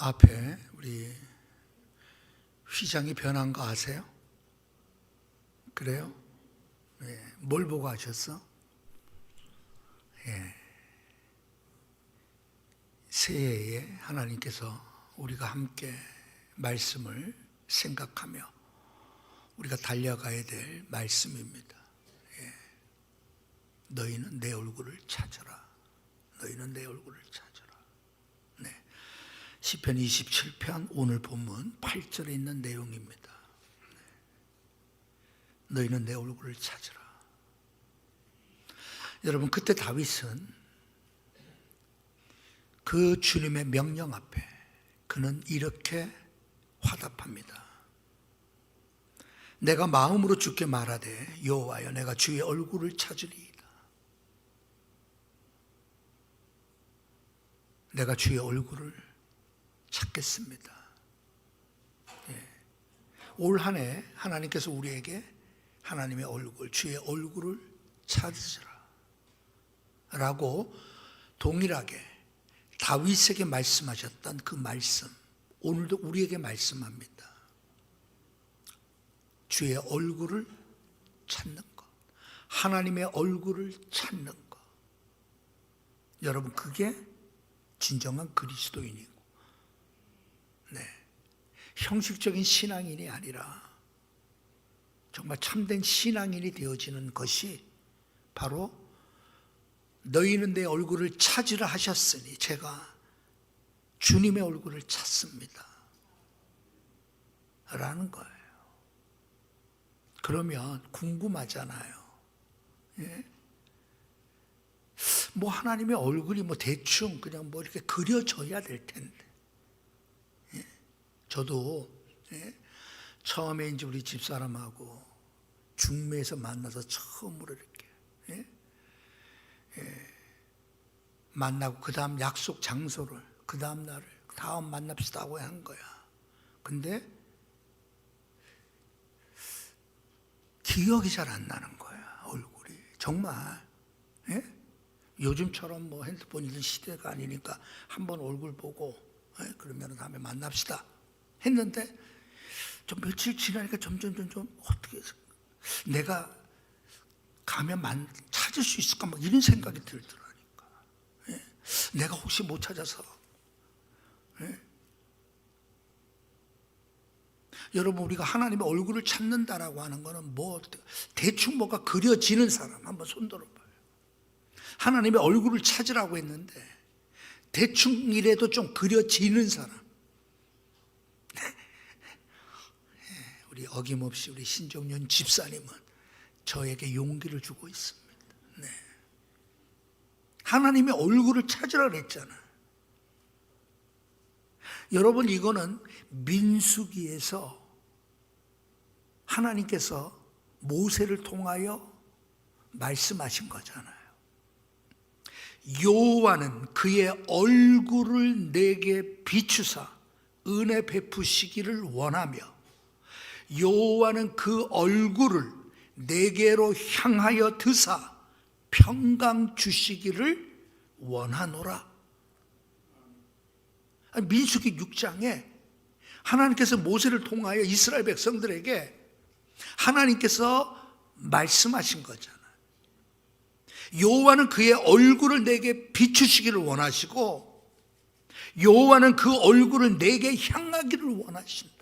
앞에 우리 휘장이 변한 거 아세요? 그래요? 네. 뭘 보고 하셨어? 예. 새해에 하나님께서 우리가 함께 말씀을 생각하며 우리가 달려가야 될 말씀입니다. 예. 너희는 내 얼굴을 찾으라. 너희는 내 얼굴을 찾으라. 네. 시편 27편 오늘 본문 8절에 있는 내용입니다. 네. 너희는 내 얼굴을 찾으라. 여러분, 그때 다윗은 그 주님의 명령 앞에 그는 이렇게 화답합니다. 내가 마음으로 주께 말하되 여호와여 내가 주의 얼굴을 찾으리이다. 내가 주의 얼굴을 찾겠습니다. 예. 올 한 해 하나님께서 우리에게 하나님의 얼굴, 주의 얼굴을 찾으시라 라고 동일하게 다윗에게 말씀하셨던 그 말씀, 오늘도 우리에게 말씀합니다. 주의 얼굴을 찾는 것, 하나님의 얼굴을 찾는 것. 여러분, 그게 진정한 그리스도인이고, 네, 형식적인 신앙인이 아니라 정말 참된 신앙인이 되어지는 것이 바로 너희는 내 얼굴을 찾으라 하셨으니 제가 주님의 얼굴을 찾습니다 라는 거예요. 그러면 궁금하잖아요. 예? 뭐 하나님의 얼굴이 뭐 대충 그냥 뭐 이렇게 그려져야 될 텐데. 예? 저도 예? 처음에 이제 우리 집사람하고 중매에서 만나서 처음으로 이렇게 예? 만나고 그 다음 약속 장소를 그 다음 날을 다음 만납시다 하고 한 거야. 근데 기억이 잘 안 나는 거야. 얼굴이 정말 예? 요즘처럼 뭐 핸드폰 이런 시대가 아니니까 한번 얼굴 보고 예? 그러면 다음에 만납시다 했는데 좀 며칠 지나니까 점점 어떻게 내가 가면 찾을 수 있을까 막 이런 생각이 들더라니까. 예? 내가 혹시 못 찾아서 예? 여러분, 우리가 하나님의 얼굴을 찾는다라고 하는 것은 뭐 대충 뭐가 그려지는 사람 한번 손 들어봐요. 하나님의 얼굴을 찾으라고 했는데 대충이라도 좀 그려지는 사람. 우리 어김없이 우리 신정윤 집사님은 저에게 용기를 주고 있습니다. 네. 하나님의 얼굴을 찾으라 그랬잖아요. 여러분, 이거는 민수기에서 하나님께서 모세를 통하여 말씀하신 거잖아요. 여호와는 그의 얼굴을 내게 비추사 은혜 베푸시기를 원하며 여호와는 그 얼굴을 내게로 향하여 드사 평강 주시기를 원하노라. 민수기 6장에 하나님께서 모세를 통하여 이스라엘 백성들에게 하나님께서 말씀하신 거잖아요. 여호와는 그의 얼굴을 내게 비추시기를 원하시고 여호와는 그 얼굴을 내게 향하기를 원하신다.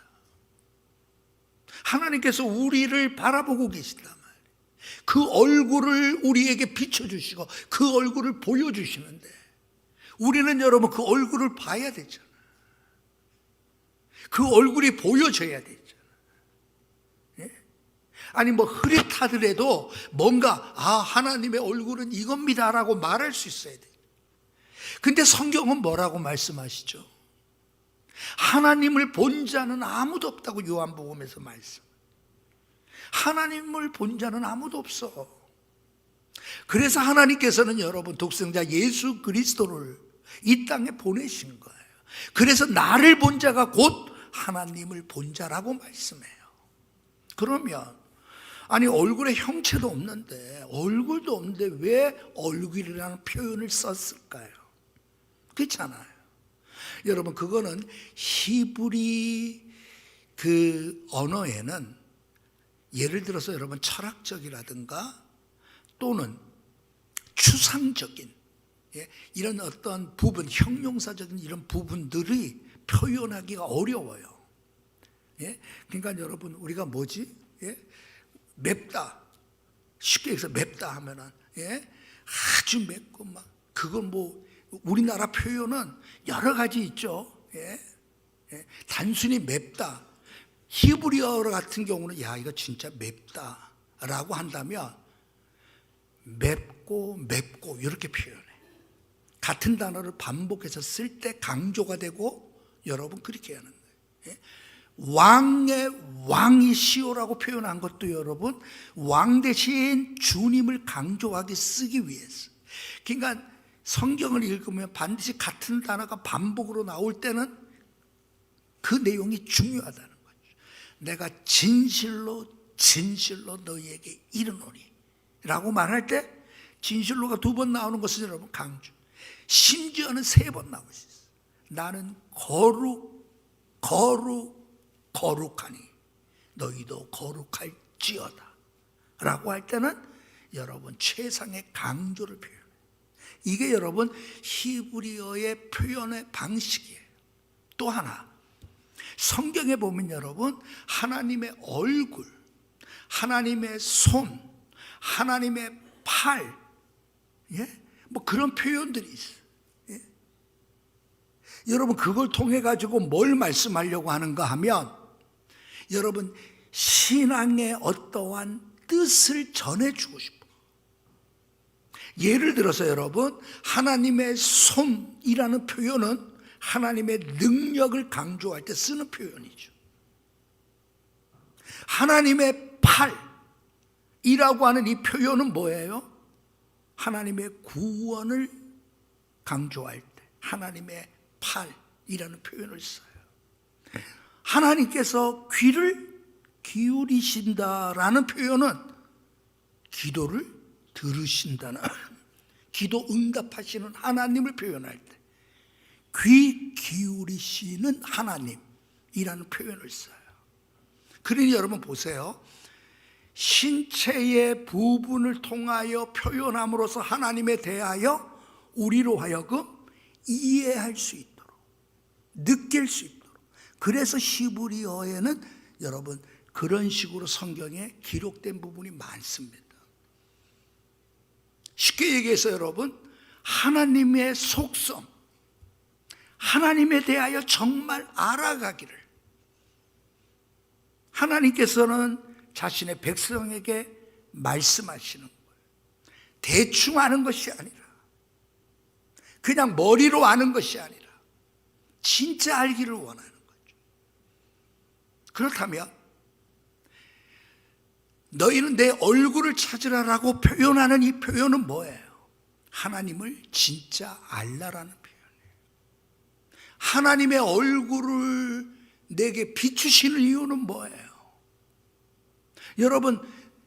하나님께서 우리를 바라보고 계신단 말이에요. 그 얼굴을 우리에게 비춰주시고 그 얼굴을 보여주시는데 우리는 여러분 그 얼굴을 봐야 되잖아요. 그 얼굴이 보여져야 되잖아요. 예? 아니 뭐 흐릿하더라도 뭔가 하나님의 얼굴은 이겁니다라고 말할 수 있어야 돼요. 근데 성경은 뭐라고 말씀하시죠? 하나님을 본 자는 아무도 없다고 요한복음에서 말씀. 하나님을 본 자는 아무도 없어. 그래서 하나님께서는 여러분 독생자 예수 그리스도를 이 땅에 보내신 거예요. 그래서 나를 본 자가 곧 하나님을 본 자라고 말씀해요. 그러면 아니 얼굴에 형체도 없는데 얼굴도 없는데 왜 얼굴이라는 표현을 썼을까요? 그렇잖아요. 여러분 그거는 히브리 그 언어에는 예를 들어서 여러분 철학적이라든가 또는 추상적인 이런 어떤 부분, 형용사적인 이런 부분들이 표현하기가 어려워요. 그러니까 여러분 우리가 뭐지? 맵다. 쉽게 해서 맵다 하면은 아주 맵고 막 그건 뭐 우리나라 표현은 여러 가지 있죠. 단순히 맵다. 히브리어 같은 경우는 야 이거 진짜 맵다라고 한다면 맵고 이렇게 표현해. 같은 단어를 반복해서 쓸 때 강조가 되고 여러분 그렇게 하는 거예요. 왕의 왕이시오라고 표현한 것도 여러분 왕 대신 주님을 강조하게 쓰기 위해서. 그러니까 성경을 읽으면 반드시 같은 단어가 반복으로 나올 때는 그 내용이 중요하다는 거죠. 내가 진실로 너희에게 이르노니 라고 말할 때 진실로가 2번 나오는 것은 여러분 강조, 심지어는 3번 나오고 있어요. 나는 거룩하니 너희도 거룩할지어다 라고 할 때는 여러분 최상의 강조를 표현해요. 이게 여러분 히브리어의 표현의 방식이에요. 또 하나 성경에 보면 여러분 하나님의 얼굴, 하나님의 손, 하나님의 팔, 뭐 그런 표현들이 있어요. 여러분 그걸 통해 가지고 뭘 말씀하려고 하는가 하면 여러분 신앙의 어떠한 뜻을 전해주고 싶어요. 예를 들어서 여러분 하나님의 손이라는 표현은 하나님의 능력을 강조할 때 쓰는 표현이죠. 하나님의 팔이라고 하는 이 표현은 뭐예요? 하나님의 구원을 강조할 때 하나님의 팔이라는 표현을 써요. 하나님께서 귀를 기울이신다라는 표현은 기도를 들으신다는, 기도 응답하시는 하나님을 표현할 때 귀 기울이시는 하나님이라는 표현을 써요. 그러니 여러분 보세요. 신체의 부분을 통하여 표현함으로써 하나님에 대하여 우리로 하여금 이해할 수 있도록, 느낄 수 있도록. 그래서 히브리어에는 여러분 그런 식으로 성경에 기록된 부분이 많습니다. 쉽게 얘기해서 여러분 하나님의 속성, 하나님에 대하여 정말 알아가기를 하나님께서는 자신의 백성에게 말씀하시는 거예요. 대충 아는 것이 아니라, 그냥 머리로 아는 것이 아니라 진짜 알기를 원하는 거죠. 그렇다면 너희는 내 얼굴을 찾으라라고 표현하는 이 표현은 뭐예요? 하나님을 진짜 알라라는 표현이에요. 하나님의 얼굴을 내게 비추시는 이유는 뭐예요? 여러분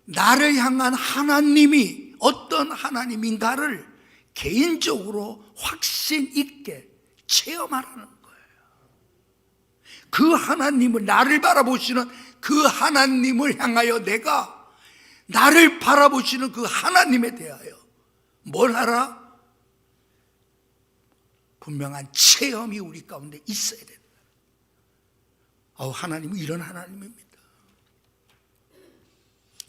나를 향한 하나님이 어떤 하나님인가를 개인적으로 확신 있게 체험하라는 거예요. 그 하나님을, 나를 바라보시는 그 하나님을 향하여 내가 나를 바라보시는 그 하나님에 대하여 뭘 하라? 분명한 체험이 우리 가운데 있어야 된다. 하나님은 이런 하나님입니다.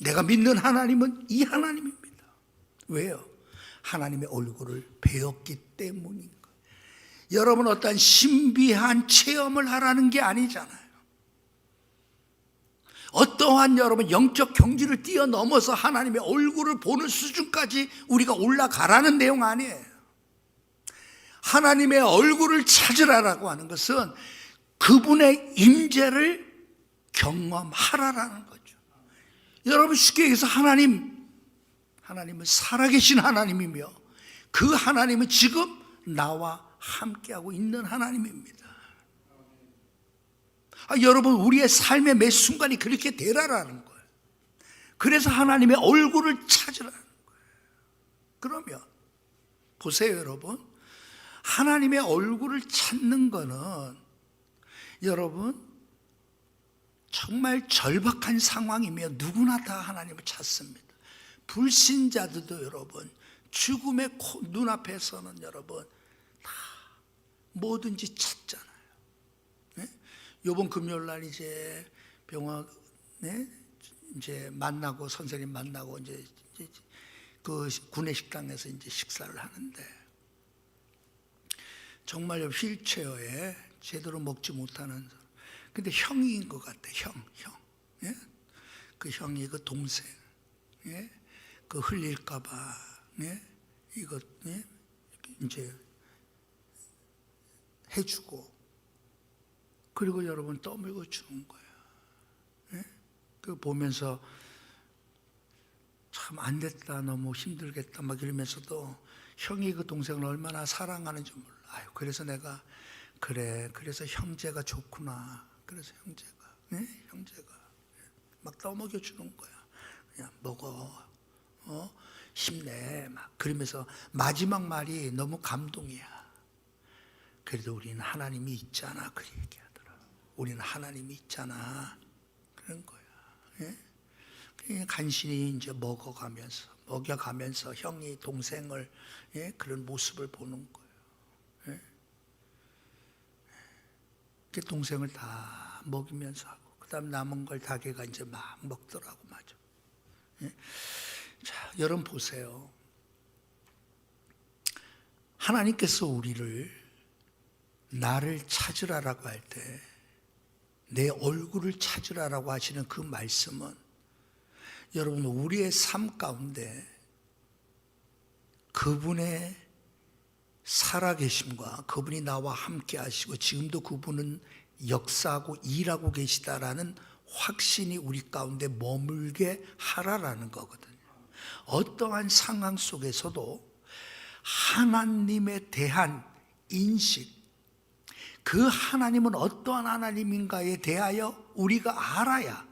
내가 믿는 하나님은 이 하나님입니다. 왜요? 하나님의 얼굴을 배웠기 때문인 거예요. 여러분 어떤 신비한 체험을 하라는 게 아니잖아요. 어떠한 여러분 영적 경지를 뛰어넘어서 하나님의 얼굴을 보는 수준까지 우리가 올라가라는 내용 아니에요. 하나님의 얼굴을 찾으라라고 하는 것은 그분의 임재를 경험하라라는 거죠. 여러분 쉽게 얘기해서 하나님은 살아계신 하나님이며 그 하나님은 지금 나와 함께하고 있는 하나님입니다. 여러분 우리의 삶의 매 순간이 그렇게 되라라는 거예요. 그래서 하나님의 얼굴을 찾으라는 거예요. 그러면 보세요 여러분, 하나님의 얼굴을 찾는 거는 여러분 정말 절박한 상황이며 누구나 다 하나님을 찾습니다. 불신자들도 여러분 죽음의 눈앞에서는 여러분 다 뭐든지 찾잖아요. 네? 이번 금요일 날 이제 병원에 이제 만나고 선생님 만나고 이제 그 구내식당에서 이제 식사를 하는데 정말 휠체어에 제대로 먹지 못하는 사람. 근데 형인 것 같아. 형. 예? 그 형이 그 동생. 예? 그 흘릴까봐. 예? 이거 예? 이제 해주고. 그리고 여러분 떠밀고 주는 거예요. 예? 그 보면서 참 안 됐다, 너무 힘들겠다 막 이러면서도 형이 그 동생을 얼마나 사랑하는지 몰라. 아유, 그래서 내가 그래서 형제가 좋구나. 그래서 형제가 막 떠먹여 주는 거야. 그냥 먹어, 힘내 막 그러면서 마지막 말이 너무 감동이야. 그래도 우리는 하나님이 있잖아. 그 얘기하더라. 우리는 하나님이 있잖아. 그런 거야. 예? 간신히 이제 먹여가면서 형이 동생을 예? 그런 모습을 보는 거예요. 예? 그 동생을 다 먹이면서 하고 그다음 남은 걸 닭애가 이제 막 먹더라고. 맞아. 예? 자, 여러분 보세요. 하나님께서 우리를 나를 찾으라라고 할 때 내 얼굴을 찾으라라고 하시는 그 말씀은 여러분 우리의 삶 가운데 그분의 살아계심과 그분이 나와 함께 하시고 지금도 그분은 역사하고 일하고 계시다라는 확신이 우리 가운데 머물게 하라라는 거거든요. 어떠한 상황 속에서도 하나님에 대한 인식, 그 하나님은 어떠한 하나님인가에 대하여 우리가 알아야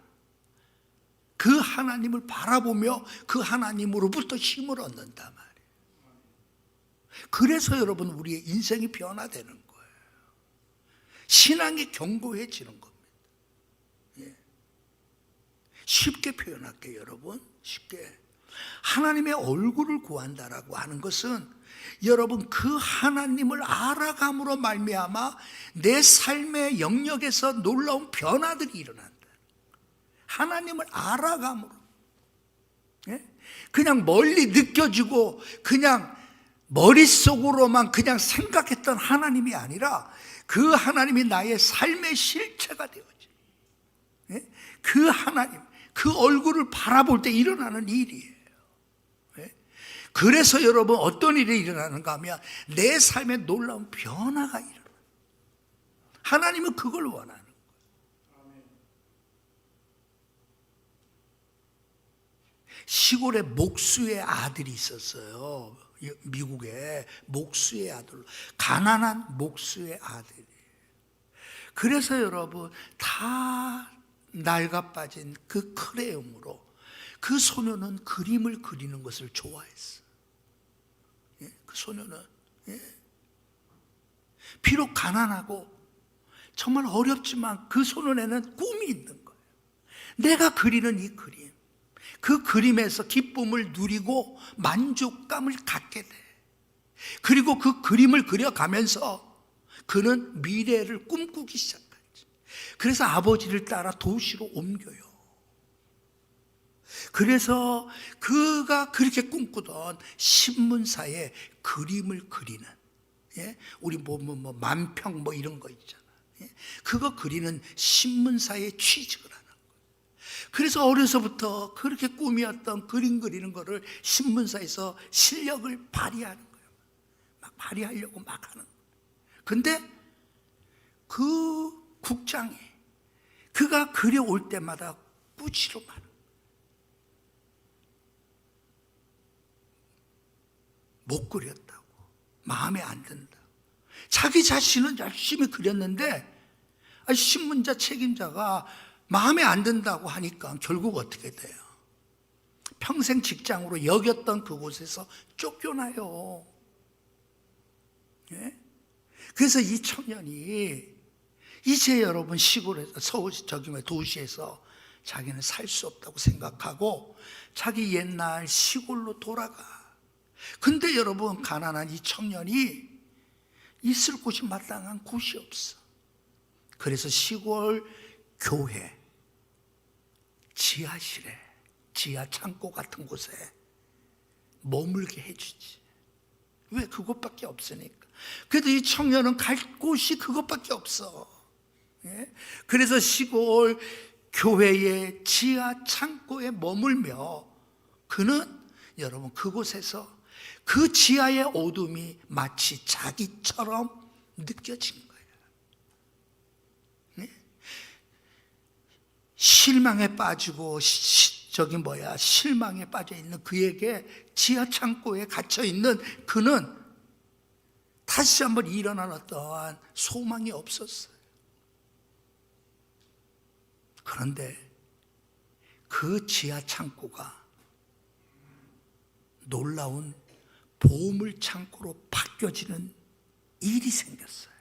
그 하나님을 바라보며 그 하나님으로부터 힘을 얻는단 말이에요. 그래서 여러분 우리의 인생이 변화되는 거예요. 신앙이 견고해지는 겁니다. 예. 쉽게 표현할게요, 여러분. 쉽게. 하나님의 얼굴을 구한다라고 하는 것은 여러분 그 하나님을 알아감으로 말미암아 내 삶의 영역에서 놀라운 변화들이 일어난다. 하나님을 알아감으로. 예? 그냥 멀리 느껴지고 그냥 머릿속으로만 그냥 생각했던 하나님이 아니라 그 하나님이 나의 삶의 실체가 되어져. 예? 그 하나님, 그 얼굴을 바라볼 때 일어나는 일이에요. 예? 그래서 여러분 어떤 일이 일어나는가 하면 내 삶에 놀라운 변화가 일어나요. 하나님은 그걸 원하는 거예요. 시골에 목수의 아들이 있었어요. 미국에 목수의 아들, 가난한 목수의 아들이. 그래서 여러분 다 낡아 빠진 그 크레용으로 그 소녀는 그림을 그리는 것을 좋아했어. 예? 그 소녀는 비록 가난하고 정말 어렵지만 그 소년에는 꿈이 있는 거예요. 내가 그리는 이 그림, 그 그림에서 기쁨을 누리고 만족감을 갖게 돼. 그리고 그 그림을 그려가면서 그는 미래를 꿈꾸기 시작하지. 그래서 아버지를 따라 도시로 옮겨요. 그래서 그가 그렇게 꿈꾸던 신문사에 그림을 그리는, 예? 우리 뭐 만평 뭐 이런 거 있잖아. 예? 그거 그리는 신문사에 취직을 하는 거예요. 그래서 어려서부터 그렇게 꿈이었던 그림 그리는 거를 신문사에서 실력을 발휘하는 거예요. 막 발휘하려고 막 하는 거예요. 근데 그 국장이 그가 그려올 때마다 꾸지로 많은, 못 그렸다고, 마음에 안 든다고. 자기 자신은 열심히 그렸는데 신문자 책임자가 마음에 안 든다고 하니까 결국 어떻게 돼요? 평생 직장으로 여겼던 그곳에서 쫓겨나요. 예? 그래서 이 청년이 이제 여러분 시골에서 도시에서 자기는 살 수 없다고 생각하고 자기 옛날 시골로 돌아가. 근데 여러분, 가난한 이 청년이 있을 곳이 마땅한 곳이 없어. 그래서 시골 교회 지하실에, 지하 창고 같은 곳에 머물게 해주지. 왜? 그것밖에 없으니까. 그래도 이 청년은 갈 곳이 그것밖에 없어. 그래서 시골 교회의 지하 창고에 머물며 그는 여러분 그곳에서 그 지하의 어둠이 마치 자기처럼 느껴진 거예요. 실망에 빠지고 실망에 빠져 있는 그에게 지하 창고에 갇혀 있는 그는 다시 한번 일어날 어떠한 소망이 없었어요. 그런데 그 지하 창고가 놀라운 보물 창고로 바뀌어지는 일이 생겼어요.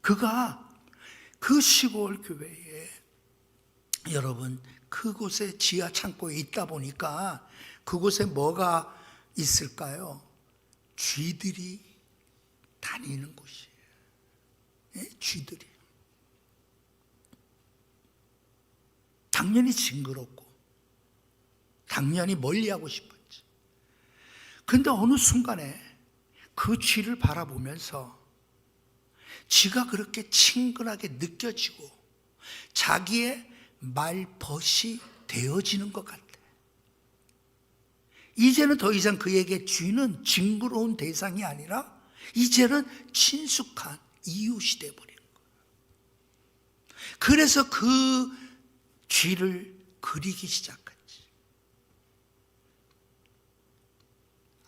그가 그 시골 교회에 여러분 그곳에 지하 창고에 있다 보니까 그곳에 뭐가 있을까요? 쥐들이 다니는 곳이에요. 쥐들이. 당연히 징그럽고 당연히 멀리하고 싶었지. 그런데 어느 순간에 그 쥐를 바라보면서 쥐가 그렇게 친근하게 느껴지고 자기의 말벗이 되어지는 것 같아. 이제는 더 이상 그에게 쥐는 징그러운 대상이 아니라 이제는 친숙한 이웃이 되어버린 거야. 그래서 그 쥐를 그리기 시작했지.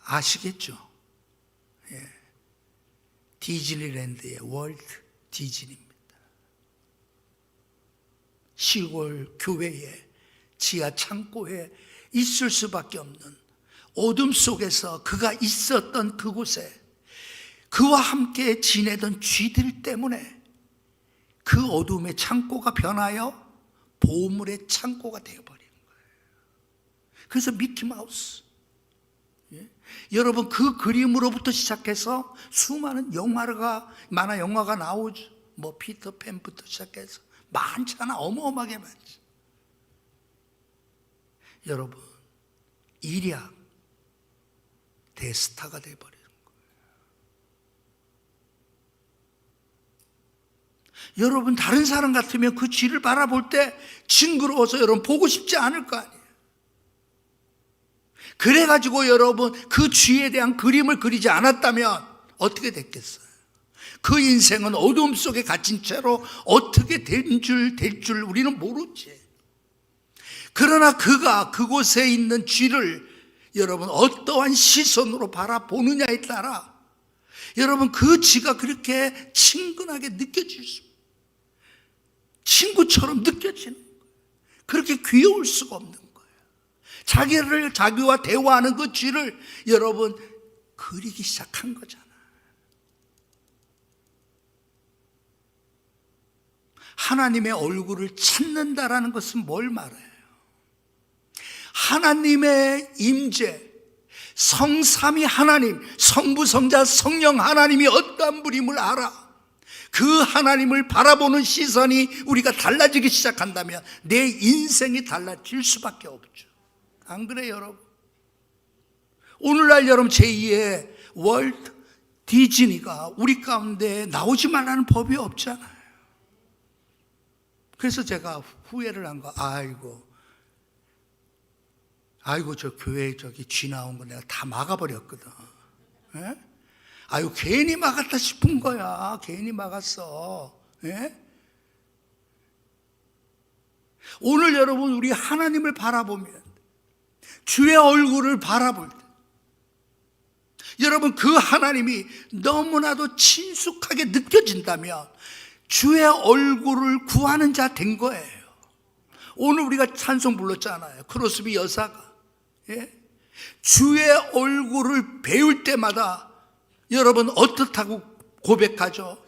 아시겠죠? 디즈니랜드의 월트 디즈니입니다. 시골 교회에 지하 창고에 있을 수밖에 없는 어둠 속에서 그가 있었던 그곳에 그와 함께 지내던 쥐들 때문에 그 어둠의 창고가 변하여 보물의 창고가 되어버린 거예요. 그래서 미키마우스, 여러분 그 그림으로부터 시작해서 수많은 만화 영화가 나오죠. 뭐 피터팬부터 시작해서 많잖아. 어마어마하게 많지. 여러분 일약 대스타가 되어버리는 거예요. 여러분 다른 사람 같으면 그 쥐를 바라볼 때 징그러워서 여러분 보고 싶지 않을 거 아니에요. 그래가지고 여러분 그 쥐에 대한 그림을 그리지 않았다면 어떻게 됐겠어요? 그 인생은 어둠 속에 갇힌 채로 어떻게 될 줄 우리는 모르지. 그러나 그가 그곳에 있는 쥐를 여러분 어떠한 시선으로 바라보느냐에 따라 여러분 그 쥐가 그렇게 친근하게 느껴질 수, 친구처럼 느껴지는 거예요. 그렇게 귀여울 수가 없는 거예요. 자기와 대화하는 그 쥐를 여러분 그리기 시작한 거잖아. 하나님의 얼굴을 찾는다라는 것은 뭘 말해요? 하나님의 임재, 성삼위 하나님, 성부, 성자, 성령 하나님이 어떠한 분임을 알아. 그 하나님을 바라보는 시선이 우리가 달라지기 시작한다면 내 인생이 달라질 수밖에 없죠. 안 그래요, 여러분? 오늘날 여러분 제2의 월트 디즈니가 우리 가운데 나오지 말라는 법이 없잖아요. 그래서 제가 후회를 한 거, 아이고 저 교회에 저기 쥐 나온 거 내가 다 막아버렸거든. 괜히 막았다 싶은 거야. 괜히 막았어. 오늘 여러분 우리 하나님을 바라보면, 주의 얼굴을 바라볼 때 여러분 그 하나님이 너무나도 친숙하게 느껴진다면 주의 얼굴을 구하는 자 된 거예요. 오늘 우리가 찬송 불렀잖아요. 크로스비 여사가 주의 얼굴을 배울 때마다 여러분 어떻다고 고백하죠?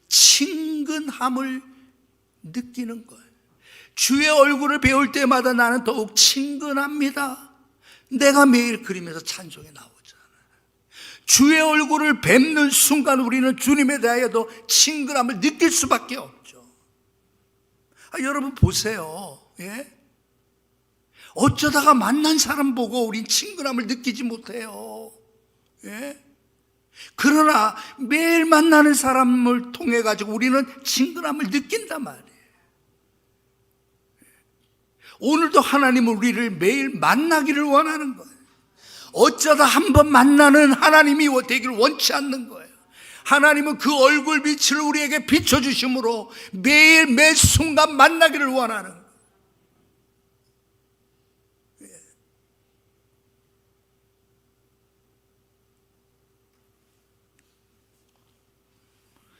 친근함을 느끼는 거예요. 주의 얼굴을 배울 때마다 나는 더욱 친근합니다. 내가 매일 그리면서 찬송에 나오잖아요. 주의 얼굴을 뵙는 순간 우리는 주님에 대하여도 친근함을 느낄 수밖에 없죠. 여러분 보세요. 예? 어쩌다가 만난 사람 보고 우린 친근함을 느끼지 못해요. 예? 그러나 매일 만나는 사람을 통해 가지고 우리는 친근함을 느낀단 말이에요. 오늘도 하나님은 우리를 매일 만나기를 원하는 거예요. 어쩌다 한 번 만나는 하나님이 되기를 원치 않는 거예요. 하나님은 그 얼굴 빛을 우리에게 비춰주심으로 매일 매 순간 만나기를 원하는 거예요.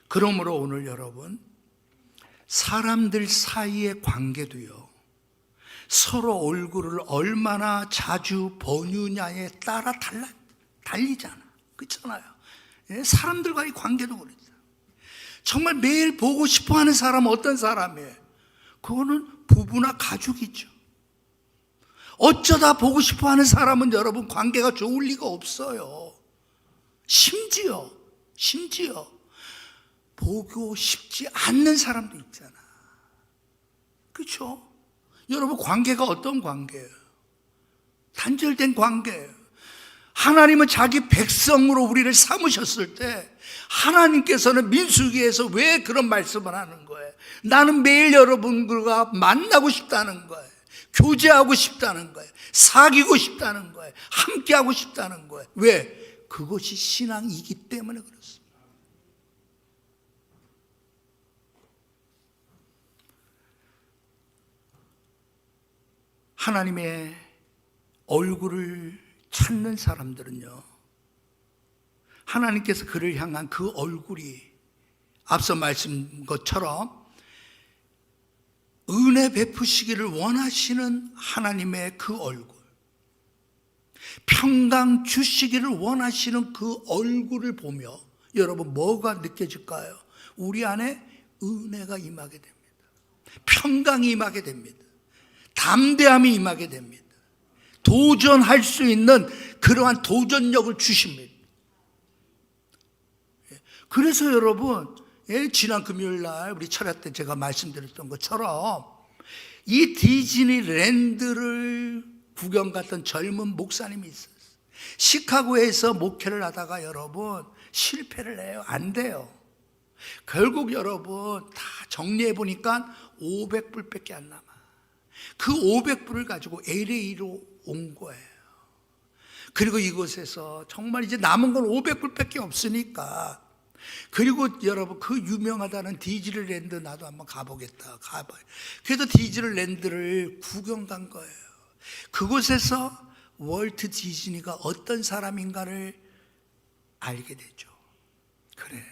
그러므로 오늘 여러분, 사람들 사이의 관계도요, 서로 얼굴을 얼마나 자주 보느냐에 따라 달리잖아. 그렇잖아요. 예? 사람들과의 관계도 그렇죠. 정말 매일 보고 싶어 하는 사람은 어떤 사람이에요? 그거는 부부나 가족이죠. 어쩌다 보고 싶어 하는 사람은 여러분 관계가 좋을 리가 없어요. 심지어 보고 싶지 않는 사람도 있잖아. 그렇죠? 여러분 관계가 어떤 관계예요? 단절된 관계예요. 하나님은 자기 백성으로 우리를 삼으셨을 때 하나님께서는 민수기에서 왜 그런 말씀을 하는 거예요? 나는 매일 여러분들과 만나고 싶다는 거예요. 교제하고 싶다는 거예요. 사귀고 싶다는 거예요. 함께하고 싶다는 거예요. 왜? 그것이 신앙이기 때문에 그렇습니다. 하나님의 얼굴을 찾는 사람들은요, 하나님께서 그를 향한 그 얼굴이 앞서 말씀 것처럼 은혜 베푸시기를 원하시는 하나님의 그 얼굴, 평강 주시기를 원하시는 그 얼굴을 보며 여러분 뭐가 느껴질까요? 우리 안에 은혜가 임하게 됩니다. 평강이 임하게 됩니다. 담대함이 임하게 됩니다. 도전할 수 있는 그러한 도전력을 주십니다. 그래서 여러분, 지난 금요일 날 우리 철야 때 제가 말씀드렸던 것처럼 이 디즈니랜드를 구경 갔던 젊은 목사님이 있었어요. 시카고에서 목회를 하다가 여러분 실패를 해요. 안 돼요. 결국 여러분 다 정리해 보니까 500불밖에 안 남아. 그 500불을 가지고 LA로 온 거예요. 그리고 이곳에서 정말 이제 남은 건 500불밖에 없으니까, 그리고 여러분 그 유명하다는 디즈니랜드 나도 한번 가보겠다. 그래서 디즈니랜드를 구경 간 거예요. 그곳에서 월트 디즈니가 어떤 사람인가를 알게 되죠. 그래,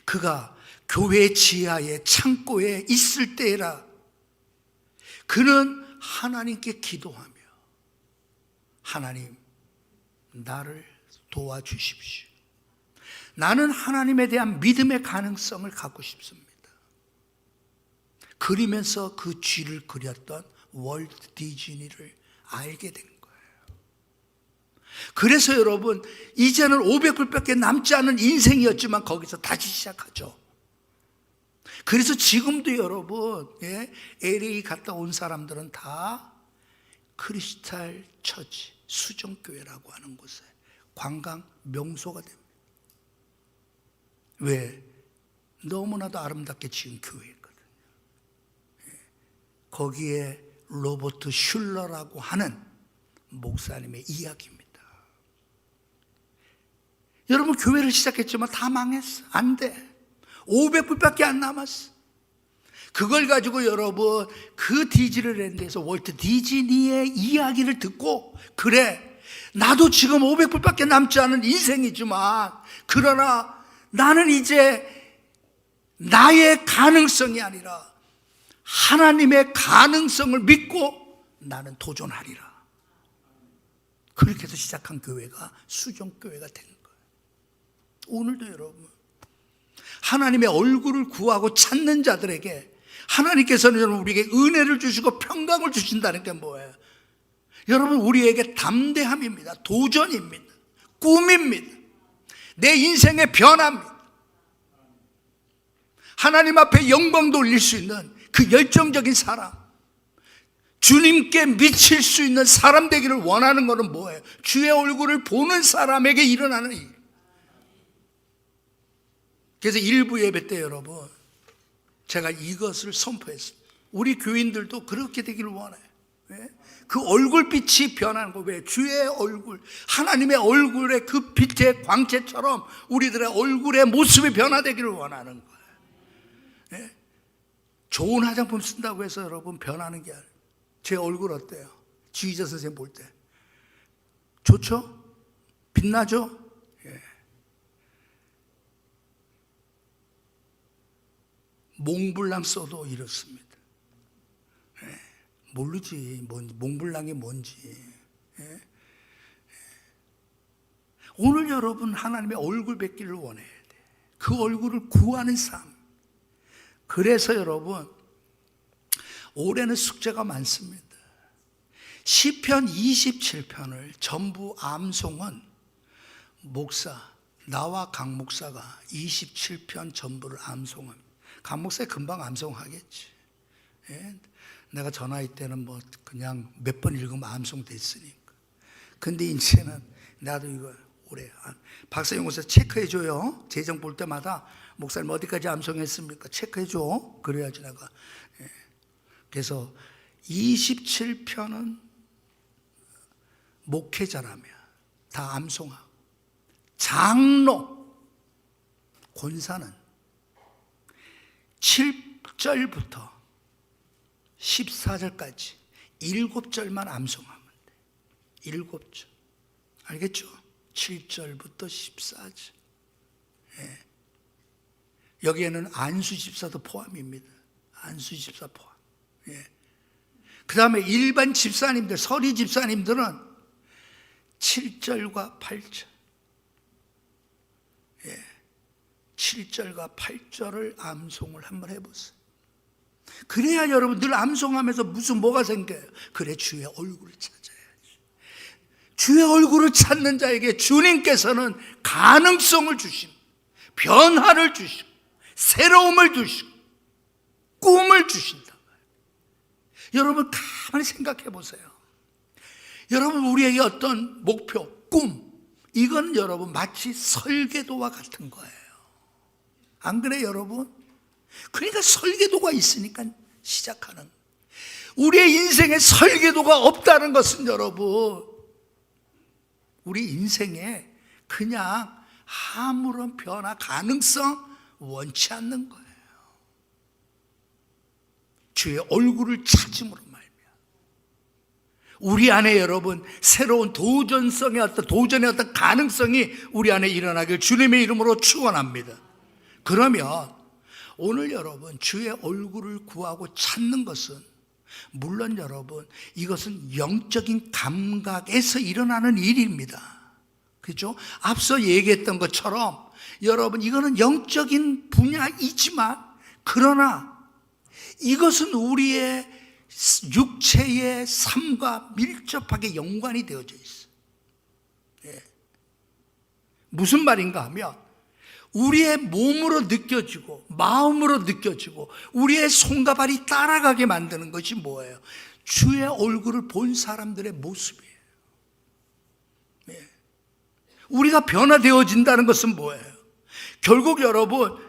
그가 교회 지하의 창고에 있을 때라 그는 하나님께 기도하며 하나님 나를 도와주십시오. 나는 하나님에 대한 믿음의 가능성을 갖고 싶습니다. 그리면서 그 쥐를 그렸던 월트 디즈니를 알게 된 거예요. 그래서 여러분 이제는 500불밖에 남지 않은 인생이었지만 거기서 다시 시작하죠. 그래서 지금도 여러분 LA 갔다 온 사람들은 다 크리스탈 처치 수정교회라고 하는 곳에 관광 명소가 됩니다. 왜? 너무나도 아름답게 지은 교회거든요. 거기에 로버트 슐러라고 하는 목사님의 이야기입니다. 여러분 교회를 시작했지만 다 망했어. 안 돼. 500불밖에 안 남았어. 그걸 가지고 여러분 그 디즈니랜드에서 월트 디즈니의 이야기를 듣고, 그래 나도 지금 500불밖에 남지 않은 인생이지만 그러나 나는 이제 나의 가능성이 아니라 하나님의 가능성을 믿고 나는 도전하리라. 그렇게 해서 시작한 교회가 수종교회가 된 거예요. 오늘도 여러분, 하나님의 얼굴을 구하고 찾는 자들에게 하나님께서는 여러분 우리에게 은혜를 주시고 평강을 주신다는 게 뭐예요? 여러분, 우리에게 담대함입니다. 도전입니다. 꿈입니다. 내 인생의 변화입니다. 하나님 앞에 영광 돌릴 수 있는 그 열정적인 사람, 주님께 미칠 수 있는 사람 되기를 원하는 것은 뭐예요? 주의 얼굴을 보는 사람에게 일어나는 일. 그래서 일부 예배 때 여러분, 제가 이것을 선포했습니다. 우리 교인들도 그렇게 되기를 원해요. 왜? 그 얼굴빛이 변하는 거. 왜? 주의 얼굴, 하나님의 얼굴의 그 빛의 광채처럼 우리들의 얼굴의 모습이 변화되기를 원하는 거예요. 예? 좋은 화장품 쓴다고 해서 여러분 변하는 게 아니에요. 제 얼굴 어때요? 지휘자 선생님 볼 때 좋죠? 빛나죠? 예. 몽블랑 써도 이렇습니다. 예. 모르지 몽블랑이 뭔지. 예. 오늘 여러분 하나님의 얼굴 뵙기를 원해야 돼. 그 얼굴을 구하는 삶. 그래서 여러분 올해는 숙제가 많습니다. 시편 27편을 전부 암송은 목사, 나와 강 목사가 27편 전부를 암송합니다. 강 목사 금방 암송하겠지. 예? 내가 저 나이 때는 뭐 그냥 몇 번 읽으면 암송됐으니까. 근데 이제는 나도 이거 올해 박사영 목사 체크해줘요. 재정 볼 때마다 목사님 어디까지 암송했습니까? 체크해줘. 그래야지 내가. 예. 그래서 27편은 목회자라면 다 암송하고, 장로 권사는 7절부터 14절까지 7절만 암송하면 돼. 7절. 알겠죠? 7절부터 14절. 예. 여기에는 안수 집사도 포함입니다. 안수 집사 포함. 예. 그 다음에 일반 집사님들, 서리 집사님들은 7절과 8절. 예. 7절과 8절을 암송을 한번 해보세요. 그래야 여러분 늘 암송하면서 무슨 뭐가 생겨요? 그래, 주의 얼굴을 찾아야지. 주의 얼굴을 찾는 자에게 주님께서는 가능성을 주십니다. 변화를 주시고 새로움을 주시고 꿈을 주신다. 여러분 가만히 생각해 보세요. 여러분 우리에게 어떤 목표, 꿈, 이건 여러분 마치 설계도와 같은 거예요. 안 그래 여러분? 그러니까 설계도가 있으니까 시작하는. 우리의 인생에 설계도가 없다는 것은 여러분 우리 인생에 그냥 아무런 변화 가능성 원치 않는 거예요. 주의 얼굴을 찾음으로 말미암아 우리 안에 여러분 새로운 도전의 어떤 가능성이 우리 안에 일어나길 주님의 이름으로 축원합니다. 그러면 오늘 여러분 주의 얼굴을 구하고 찾는 것은 물론 여러분 이것은 영적인 감각에서 일어나는 일입니다. 그렇죠? 앞서 얘기했던 것처럼 여러분 이거는 영적인 분야이지만 그러나 이것은 우리의 육체의 삶과 밀접하게 연관이 되어져 있어요. 예. 무슨 말인가 하면 우리의 몸으로 느껴지고 마음으로 느껴지고 우리의 손과 발이 따라가게 만드는 것이 뭐예요? 주의 얼굴을 본 사람들의 모습이에요. 예. 우리가 변화되어진다는 것은 뭐예요? 결국 여러분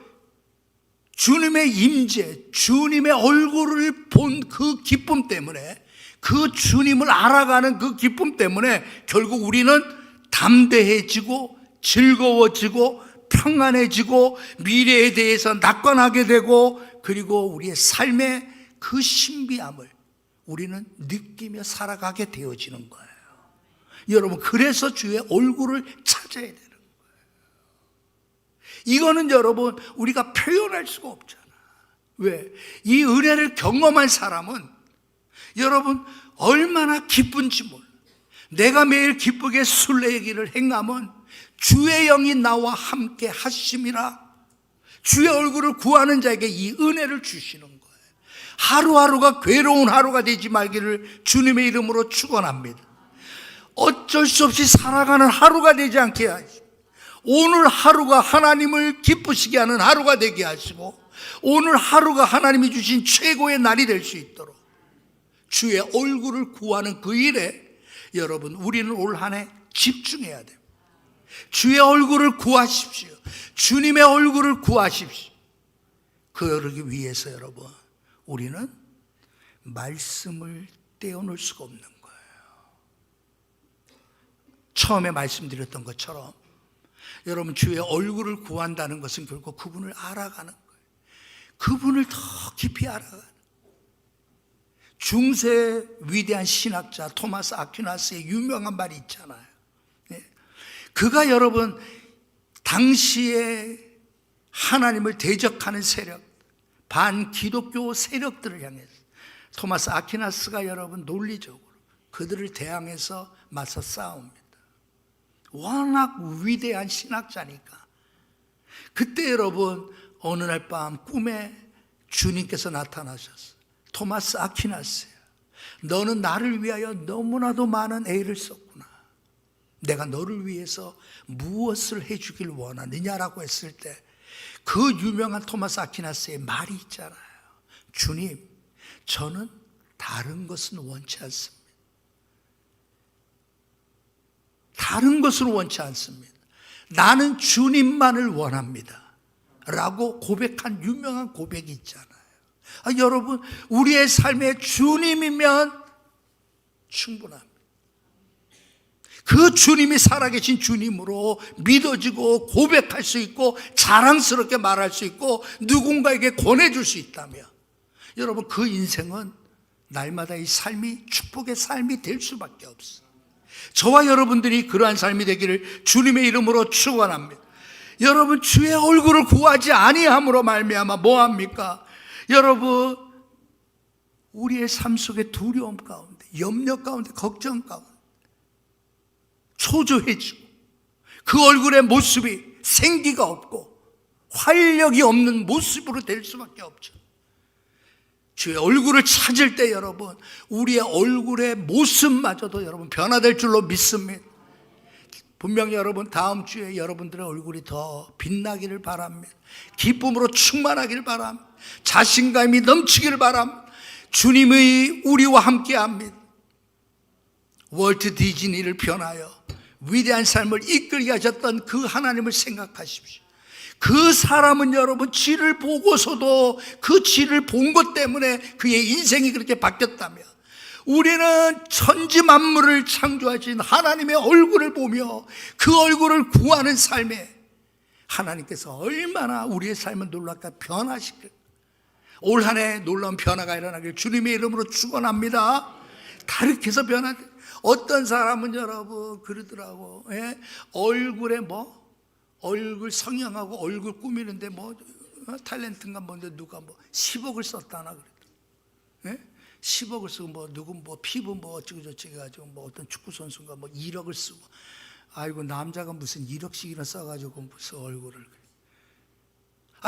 주님의 임재, 주님의 얼굴을 본 그 기쁨 때문에, 그 주님을 알아가는 그 기쁨 때문에 결국 우리는 담대해지고 즐거워지고 평안해지고 미래에 대해서 낙관하게 되고 그리고 우리의 삶의 그 신비함을 우리는 느끼며 살아가게 되어지는 거예요. 여러분 그래서 주의 얼굴을 찾아야 되는 거예요. 이거는 여러분 우리가 표현할 수가 없잖아. 왜? 이 은혜를 경험한 사람은 여러분 얼마나 기쁜지 몰라. 내가 매일 기쁘게 순례의 행함은 주의 영이 나와 함께 하심이라. 주의 얼굴을 구하는 자에게 이 은혜를 주시는 거예요. 하루하루가 괴로운 하루가 되지 말기를 주님의 이름으로 축원합니다. 어쩔 수 없이 살아가는 하루가 되지 않게 하시고, 오늘 하루가 하나님을 기쁘시게 하는 하루가 되게 하시고, 오늘 하루가 하나님이 주신 최고의 날이 될 수 있도록 주의 얼굴을 구하는 그 일에 여러분, 우리는 올 한 해 집중해야 돼요. 주의 얼굴을 구하십시오. 주님의 얼굴을 구하십시오. 그러기 위해서 여러분, 우리는 말씀을 떼어놓을 수가 없는 거예요. 처음에 말씀드렸던 것처럼 여러분, 주의 얼굴을 구한다는 것은 결국 그분을 알아가는 거예요. 그분을 더 깊이 알아가는. 중세 위대한 신학자 토마스 아퀴나스의 유명한 말이 있잖아요. 그가 여러분, 당시에 하나님을 대적하는 세력, 반기독교 세력들을 향해서 토마스 아퀴나스가 여러분 논리적으로 그들을 대항해서 맞서 싸웁니다. 워낙 위대한 신학자니까. 그때 여러분, 어느 날 밤 꿈에 주님께서 나타나셨어요. 토마스 아퀴나스야, 너는 나를 위하여 너무나도 많은 애를 썼구나. 내가 너를 위해서 무엇을 해주길 원하느냐라고 했을 때 그 유명한 토마스 아퀴나스의 말이 있잖아요. 주님, 저는 다른 것은 원치 않습니다. 다른 것을 원치 않습니다. 나는 주님만을 원합니다 라고 고백한 유명한 고백이 있잖아요. 여러분, 우리의 삶에 주님이면 충분합니다. 그 주님이 살아계신 주님으로 믿어지고 고백할 수 있고 자랑스럽게 말할 수 있고 누군가에게 권해줄 수 있다면 여러분, 그 인생은 날마다 이 삶이 축복의 삶이 될 수밖에 없어요. 저와 여러분들이 그러한 삶이 되기를 주님의 이름으로 축원합니다. 여러분, 주의 얼굴을 구하지 아니함으로 말미암아 뭐합니까? 여러분, 우리의 삶 속에 두려움 가운데, 염려 가운데, 걱정 가운데 초조해지고 그 얼굴의 모습이 생기가 없고 활력이 없는 모습으로 될 수밖에 없죠. 주의 얼굴을 찾을 때 여러분, 우리의 얼굴의 모습마저도 여러분 변화될 줄로 믿습니다. 분명히 여러분, 다음 주에 여러분들의 얼굴이 더 빛나기를 바랍니다. 기쁨으로 충만하기를 바랍니다. 자신감이 넘치기를 바랍니다. 주님의 우리와 함께합니다. 월트 디즈니를 변하여 위대한 삶을 이끌게 하셨던 그 하나님을 생각하십시오. 그 사람은 여러분, 지를 보고서도 그 지를 본 것 때문에 그의 인생이 그렇게 바뀌었다며, 우리는 천지 만물을 창조하신 하나님의 얼굴을 보며 그 얼굴을 구하는 삶에 하나님께서 얼마나 우리의 삶을 놀랍게 변화시킬, 올 한 해 놀라운 변화가 일어나길 주님의 이름으로 축원합니다. 다르게서 변화돼. 어떤 사람은 여러분 그러더라고, 얼굴에 얼굴 성형하고 얼굴 꾸미는데 탤런트인가 뭔데 누가 10억을 썼다나 그랬더라. 10억을 쓰고 누군 피부 어쩌고 저쩌고 해가지고 어떤 축구 선수인가 1억을 쓰고, 아이고 남자가 무슨 1억씩이나 써가지고 무슨 얼굴을.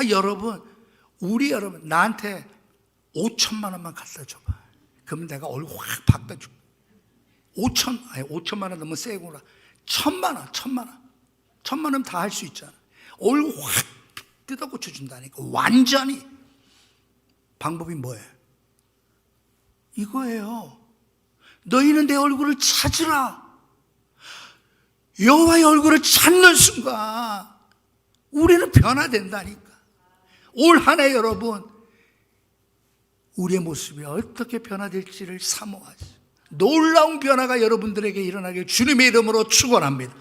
여러분, 여러분 나한테 5천만 원만 갖다 줘봐. 그럼 내가 얼굴 확 바꿔줄게. 5천만 원 너무 세구나. 1,000만 원 다 할 수 있잖아. 얼굴 확 뜯어 고쳐준다니까. 완전히. 방법이 뭐예요? 이거예요. 너희는 내 얼굴을 찾으라. 여호와의 얼굴을 찾는 순간 우리는 변화된다니까. 올 한 해 여러분, 우리의 모습이 어떻게 변화될지를 사모하세요. 놀라운 변화가 여러분들에게 일어나길 주님의 이름으로 축원합니다.